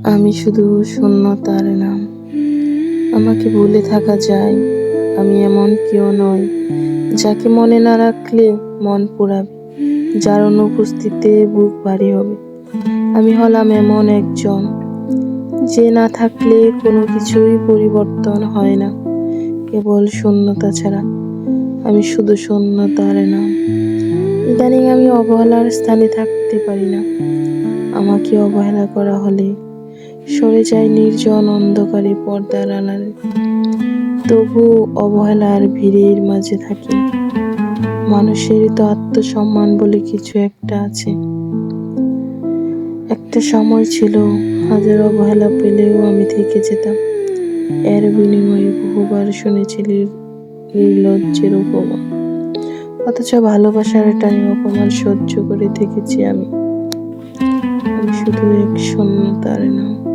আমি শুধু শূন্যতার নাম। আমাকে ভুলে থাকা যায়, আমি এমন কেউ নই যাকে মনে না রাখলে মন পোড়াবে, যার অনুপস্থিতিতে বুক ভারী হবে। আমি হলাম এমন একজন যে না থাকলে কোনো কিছুই পরিবর্তন হয় না, কেবল শূন্যতা ছাড়া। আমি শুধু শূন্যতার নাম। ইদানিং আমি অবহেলার স্থানে থাকতে পারি না। আমাকে অবহেলা করা হলে সরে যায় নির্জন অন্ধকারে পর্দার আড়ালে। তবু অবহেলার ভিড়ের মাঝে থাকি। মানুষের তো আত্মসম্মান বলে কিছু একটা আছে। একটা সময় ছিল, হাজার অবহেলা পেলেও আমি থেকে যেতাম। এর বিনিময়ে বহুবার শুনেছিলি নির্লজ্জের উপমা। অথচ ভালোবাসার টানে অপমান সহ্য করে থেকেছি আমি। আমি শুধু এক শূন্যতার নাম।